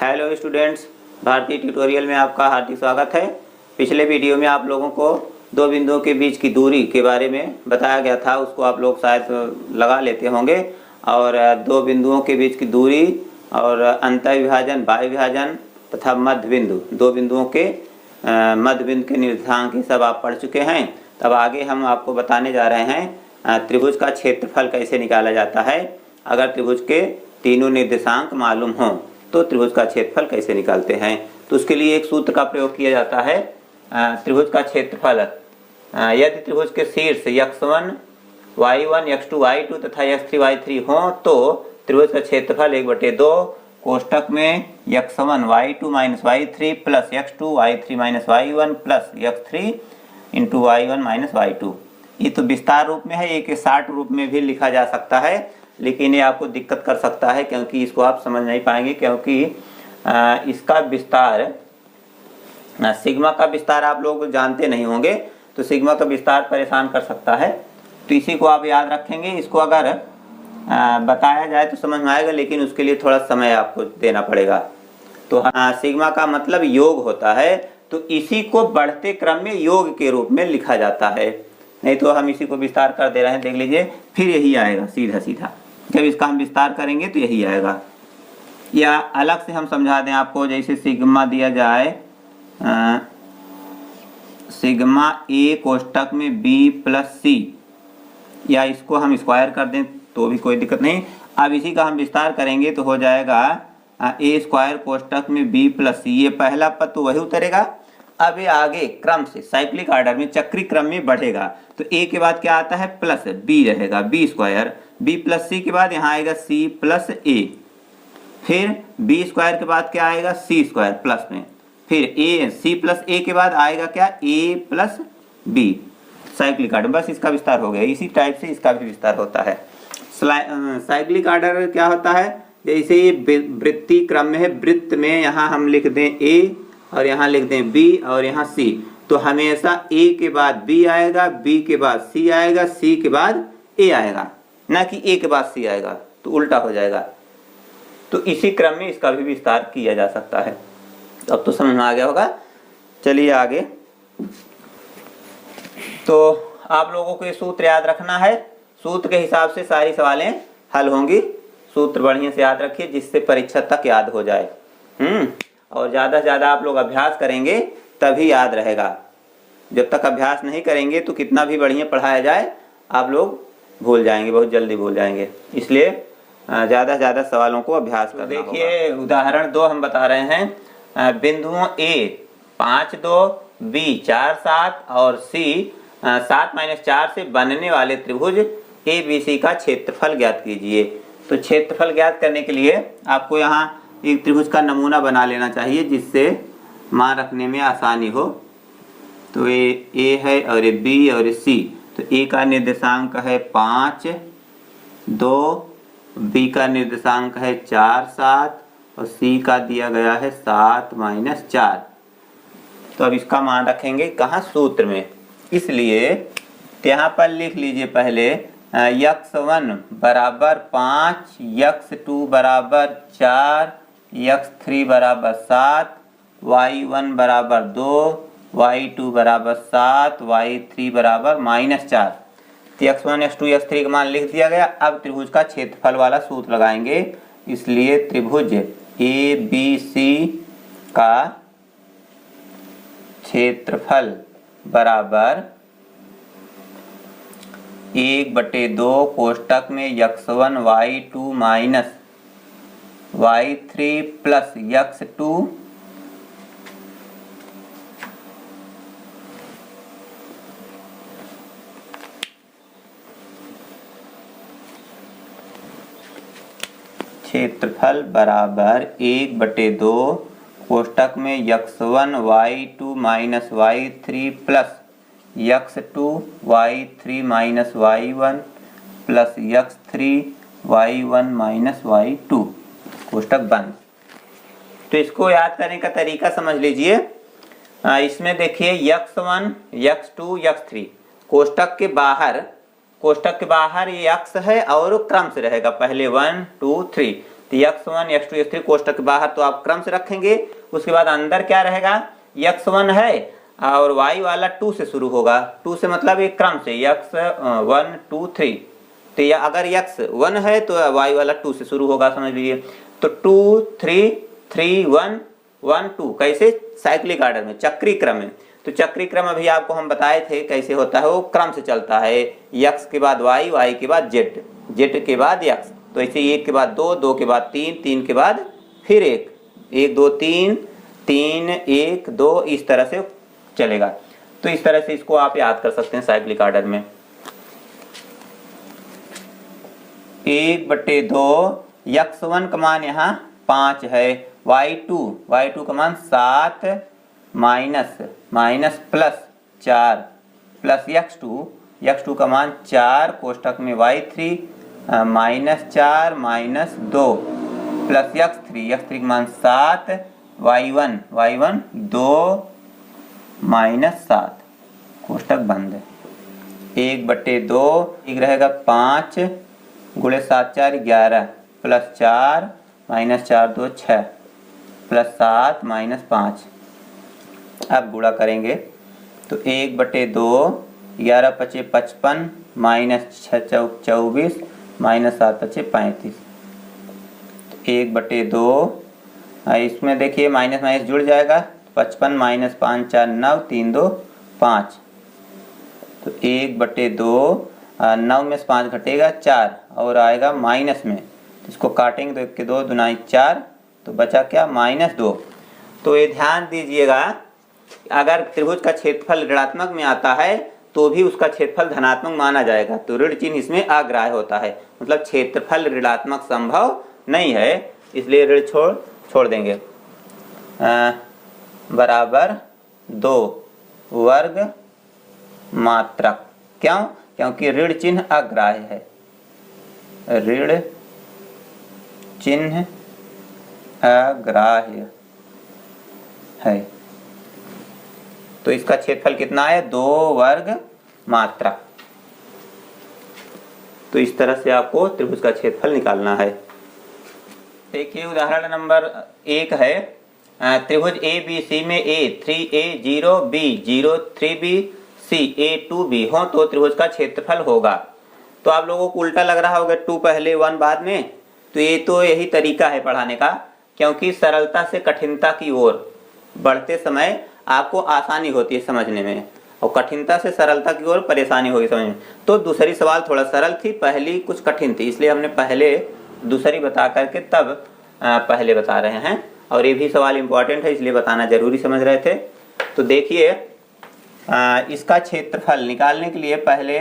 Hello students, भारतीय tutorial में आपका हार्दिक स्वागत है। पिछले वीडियो में आप लोगों को दो बिंदुओं के बीच की दूरी के बारे में बताया गया था, उसको आप लोग शायद लगा लेते होंगे। और दो बिंदुओं के बीच की दूरी और अंतर विभाजन, बाह्य विभाजन तथा मध्य बिंदु, दो बिंदुओं के मध्य बिंदु के निर्देशांक ये सब आप पढ़ चुके हैं। तब आगे हम आपको बताने जा रहे हैं त्रिभुज का क्षेत्रफल कैसे निकाला जाता है। अगर त्रिभुज के तीनों निर्देशांक मालूम हों तो त्रिभुज का क्षेत्रफल कैसे निकालते हैं। तो उसके लिए एक सूत्र का प्रयोग किया जाता है। त्रिभुज का क्षेत्रफल यदि त्रिभुज के शीर्ष x1 y1 x2 y2 तथा x3 y3 हो तो त्रिभुज का क्षेत्रफल 1/2 कोष्टक में x1 y2 minus y3 plus x2 y3 minus y1 plus x3 into y1 minus y2। ये तो विस्तार रूप में है, एक शार्ट रूप में भी लिखा जा सकता है, लेकिन ये आपको दिक्कत कर सकता है क्योंकि इसको आप समझ नहीं पाएंगे, क्योंकि इसका विस्तार, सिग्मा का विस्तार आप लोग जानते नहीं होंगे, तो सिग्मा का विस्तार परेशान कर सकता है। तो इसी को आप याद रखेंगे। इसको अगर बताया जाए तो समझ में आएगा, लेकिन उसके लिए थोड़ा समय आपको देना पड़ेगा। तो सिग्मा का मतलब योग होता है, तो इसी को बढ़ते क्रम में योग के रूप में लिखा जाता है। नहीं तो हम इसी को विस्तार कर दे रहे हैं, देख लीजिए, फिर यही आएगा सीधा सीधा। जब इसका हम विस्तार करेंगे तो यही आएगा। या अलग से हम समझा दें आपको, जैसे सिग्मा दिया जाए सिग्मा ए कोष्टक में बी प्लस सी, या इसको हम स्क्वायर कर दें तो भी कोई दिक्कत नहीं। अब इसी का हम विस्तार करेंगे तो हो जाएगा ए स्क्वायर कोष्टक में बी प्लस सी। ये पहला पद तो वही उतरेगा। अब ये आगे क्रम से साइक्लिक ऑर्डर में चक्री क्रम में बढ़ेगा, तो ए के बाद क्या आता है, प्लस बी रहेगा, बी स्क्वायर, बी प्लस सी के बाद यहाँ आएगा सी प्लस ए, फिर बी स्क्वायर के बाद क्या आएगा, सी स्क्वायर प्लस में, फिर ए, सी प्लस ए के बाद आएगा क्या, ए प्लस बी, साइक्लिक ऑर्डर। बस इसका विस्तार हो गया। इसी टाइप से इसका भी विस्तार होता है। साइक्लिक ऑर्डर क्या होता है, जैसे ये वृत्तीय क्रम में है, वृत्त में यहाँ हम लिख दें ए और यहाँ लिख दें बी और यहाँ सी, तो हमेशा ए के बाद बी आएगा, बी के बाद सी आएगा, सी के बाद ए आएगा, ना कि ए के बाद सी आएगा, तो उल्टा हो जाएगा। तो इसी क्रम में इसका भी विस्तार किया जा सकता है। अब तो समझ में आ गया होगा। चलिए आगे। तो आप लोगों को ये सूत्र याद रखना है, सूत्र के हिसाब से सारी सवालें हल होंगी। सूत्र बढ़िया से याद रखिए जिससे परीक्षा तक याद हो जाए। और ज़्यादा से ज़्यादा आप लोग अभ्यास करेंगे तभी याद रहेगा। जब तक अभ्यास नहीं करेंगे तो कितना भी बढ़िया पढ़ाया जाए आप लोग भूल जाएंगे, बहुत जल्दी भूल जाएंगे। इसलिए ज़्यादा से ज़्यादा सवालों को अभ्यास करना होगा। देखिए उदाहरण 2 हम बता रहे हैं। बिंदुओं ए 5 2 बी 4 7 और सी 7-4 से बनने वाले त्रिभुज ए बी सी का क्षेत्रफल ज्ञात कीजिए। तो क्षेत्रफल ज्ञात करने के लिए आपको यहाँ एक त्रिभुज का नमूना बना लेना चाहिए जिससे मान रखने में आसानी हो। तो ये ए है और ये बी और ये सी। तो ए का निर्देशांक है 5 2, बी का निर्देशांक है 4 7 और सी का दिया गया है 7-4। तो अब इसका मान रखेंगे कहाँ, सूत्र में। इसलिए यहाँ पर लिख लीजिए पहले x1 बराबर 5, x2 बराबर 4, x3 बराबर 7, y1 बराबर 2, y2 बराबर 7, y3 बराबर -4। तो x1 x2 x3 का मान लिख दिया गया। अब त्रिभुज का क्षेत्रफल वाला सूत्र लगाएंगे। इसलिए त्रिभुज ए बी सी का क्षेत्रफल बराबर 1/2 कोष्टक में x1 y2 minus y3 plus x2 क्षेत्रफल बराबर 1/2 कोष्टक में x1 y2 minus y3 plus x2 y3 minus y1 plus x3 y1 minus y2 कोष्टक बंद। तो इसको याद करने का तरीका समझ लीजिए। इसमें देखिए x1 x2 x3 कोष्टक के बाहर ये x है और क्रम से रहेगा, पहले 1 2 3। तो x1 x2 x3 कोष्टक के बाहर तो आप क्रम से रखेंगे, उसके बाद अंदर क्या रहेगा, x1 है और y वाला 2 से शुरू होगा, 2 से मतलब एक क्रम से x1 2 3, तो या अगर x1 है तो y वाला 2 से शुरू होगा, समझ लीजिए। तो 2 3 3 1 1 2 कैसे, साइक्लिक ऑर्डर में, चक्री क्रम में। तो चक्री क्रम अभी आपको हम बताए थे कैसे होता है, वो क्रम से चलता है, x के बाद y, y के बाद z, z के बाद x, तो ऐसे 1 के बाद 2, 2 के बाद 3, 3 के बाद फिर 1, 1 2 3 3 1 2, इस तरह से चलेगा। तो इस तरह से इसको आप याद कर सकते हैं साइक्लिक ऑर्डर में। 1/2 x1 का मान यहाँ 5 है, y2 का मान 7 माइनस प्लस 4 प्लस x2 का मान 4 कोष्टक में y3 -4 -2 प्लस x3 का मान 7 y1 2 -7 कोष्टक बंद है। 1/2 एक रहेगा 5 गुणे 7 4 11 प्लस 4 -4 2 6 प्लस 7 -5। अब गुणा करेंगे तो 1/2 11 5 55 -6 चौक 24 -7 5 35। 1/2 इसमें देखिए माइनस माइनस जुड़ जाएगा, 55 -5 4 9 3 2 5। तो 1/2 9 में से 5 घटेगा 4 और आएगा माइनस में, इसको काटेंगे तो 1 के 2 दूना 4, तो बचा क्या -2। तो ये ध्यान दीजिएगा, अगर त्रिभुज का क्षेत्रफल ऋणात्मक में आता है तो भी उसका क्षेत्रफल धनात्मक माना जाएगा, तो ऋण चिन्ह इसमें अग्राह्य होता है, मतलब क्षेत्रफल ऋणात्मक संभव नहीं है, इसलिए ऋण छोड़ देंगे। बराबर 2 वर्ग मात्रक, क्यों, क्योंकि ऋण चिन्ह अग्राह्य है, ऋण चिन्ह अग्राह्य है, तो इसका क्षेत्रफल कितना है, 2 वर्ग मात्रक। तो इस तरह से आपको त्रिभुज का क्षेत्रफल निकालना है। देखिए उदाहरण नंबर 1 है, त्रिभुज ABC में A 3A 0 B 0 3B C A 2B हो तो त्रिभुज का क्षेत्रफल होगा। तो आप लोगों को उल्टा लग रहा होगा, 2 पहले 1 बाद में, तो ये तो यही तरीका है पढ़ाने का, क्योंकि सरलता से कठिनता की ओर बढ़ते समय आपको आसानी होती है समझने में, और कठिनता से सरलता की ओर परेशानी होगी समझने में। तो दूसरी सवाल थोड़ा सरल थी, पहली कुछ कठिन थी, इसलिए हमने पहले दूसरी बता करके तब पहले बता रहे हैं, और ये भी सवाल इम्पोर्टेंट है इसलिए बताना जरूरी समझ रहे थे। तो देखिए इसका क्षेत्रफल निकालने के लिए पहले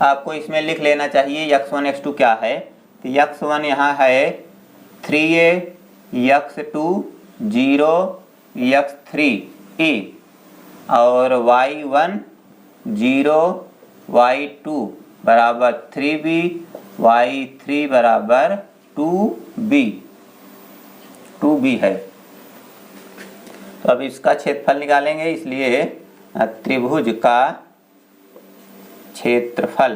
आपको इसमें लिख लेना चाहिए x1 x2 क्या है। तो x1 यहाँ है 3a x2 0 x3 a और y1 0 y2 बराबर 3b y3 बराबर 2b है। तो अब इसका क्षेत्रफल निकालेंगे, इसलिए त्रिभुज का क्षेत्रफल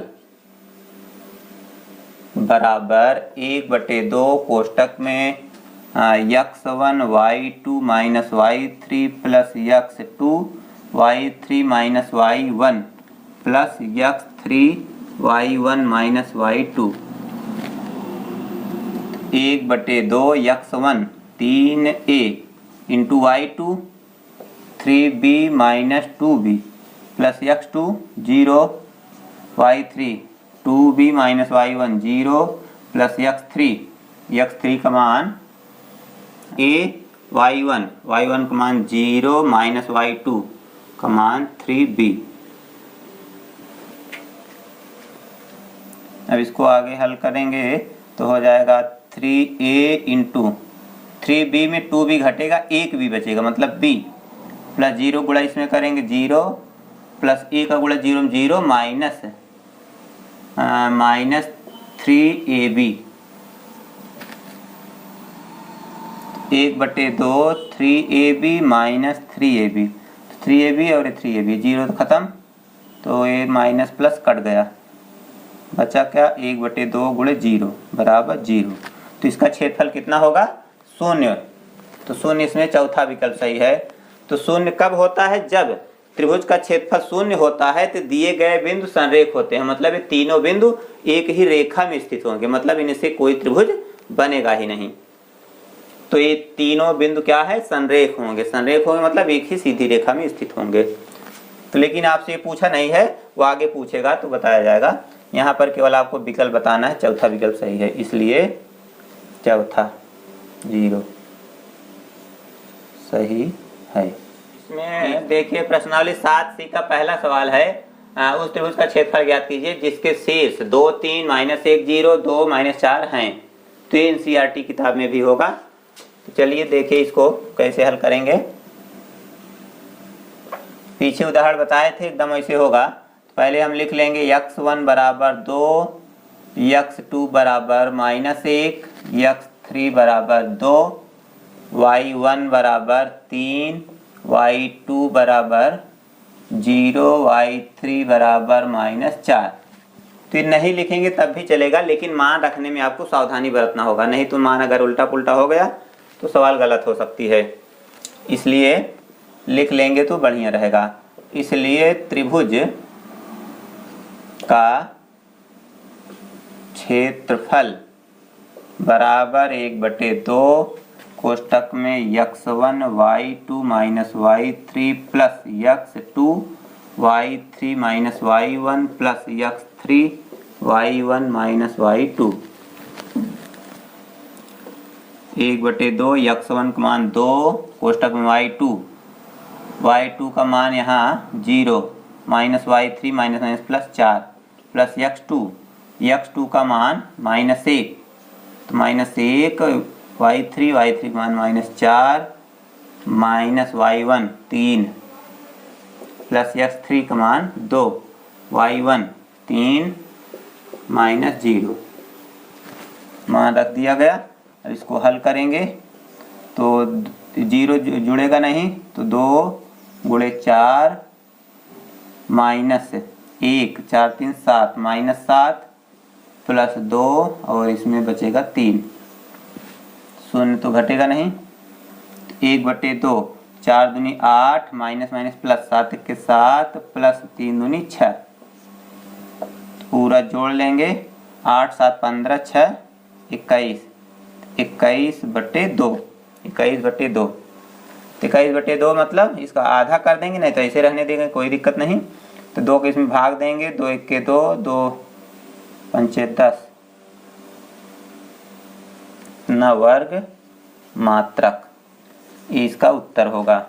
बराबर 1/2 कोष्टक में x1 y2 minus y3 plus x2 y3 minus y1 plus x3 y1 minus y2 1/2 x1 3a into y2 3b minus 2b plus x2 0 y3 2b minus y1 0 plus x3 का मान a y1 का मान 0 minus y2 का मान 3b। अब इसको आगे हल करेंगे तो हो जाएगा 3a इंटू 3b में 2b घटेगा, एक b बचेगा मतलब b प्लस 0 गुणा इसमें करेंगे 0 प्लस a का गुणा 0 में 0 minus 3ab 1/2 3ab minus 3ab 3ab और 3ab 0 तो खत्म, तो ये माइनस प्लस कट गया, बचा क्या 1/2 गुणे 0 बराबर 0। तो इसका क्षेत्रफल कितना होगा? 0। तो 0 इसमें चौथा विकल्प सही है। तो 0 कब होता है? जब त्रिभुज का क्षेत्रफल 0 होता है तो दिए गए बिंदु संरेख होते हैं, मतलब ये तीनों बिंदु एक ही रेखा में स्थित होंगे, मतलब इनसे कोई त्रिभुज बनेगा ही नहीं। तो ये तीनों बिंदु क्या है? संरेख होंगे। संरेख होंगे मतलब एक ही सीधी रेखा में स्थित होंगे। तो लेकिन आपसे ये पूछा नहीं है, वो आगे पूछेगा तो बताया जाएगा। यहाँ पर केवल आपको विकल्प बताना है, चौथा विकल्प सही है, इसलिए चौथा 0 सही है। इसमें देखिए प्रश्नावली 7C का पहला सवाल है, उस त्रिभुज का क्षेत्रफल ज्ञात कीजिए जिसके शीर्ष 2, 3, -1, 0, 2, -4 हैं। तो ये NCERT किताब में भी होगा। तो चलिए देखिए इसको कैसे हल करेंगे। पीछे उदाहरण बताए थे, एकदम ऐसे होगा। पहले हम लिख लेंगे x1 बराबर 2, x2 बराबर -1, x3 बराबर 2, y1 बराबर 3, y2 बराबर 0, y3 बराबर -4। तो ये नहीं लिखेंगे तब भी चलेगा, लेकिन मान रखने में आपको सावधानी बरतना होगा, नहीं तो मान अगर उल्टा पुल्टा हो गया तो सवाल गलत हो सकती है। इसलिए लिख लेंगे तो बढ़िया रहेगा। इसलिए त्रिभुज का क्षेत्रफल बराबर 1/2 कोष्टक में x1 y2 minus y3 plus x2 y3 minus y1 plus x3 y1 minus y2। 1/2 x1 का मान 2 कोष्टक में y2 का मान यहाँ 0 minus y3 minus plus 4 plus x2 का मान -1, तो -1 y3 का मान -4 माइनस y1 3 प्लस x3 का मान 2 y1 3 -0 मान रख दिया गया। अब इसको हल करेंगे तो 0 जुड़ेगा नहीं, तो 2 × 4 -1 4 3 7 -7 प्लस 2 और इसमें बचेगा 3, 0 तो घटेगा नहीं। 1/2 4 दूनी 8 माइनस प्लस 7 के 7 प्लस 3 दूनी 6, पूरा जोड़ लेंगे 8 7 15 6 21 21/2 21/2 मतलब इसका आधा कर देंगे, नहीं तो ऐसे रहने देंगे, कोई दिक्कत नहीं। तो 2 के इसमें भाग देंगे, 2 1 के 2 2 5 10 न वर्ग मात्रक, इसका उत्तर होगा।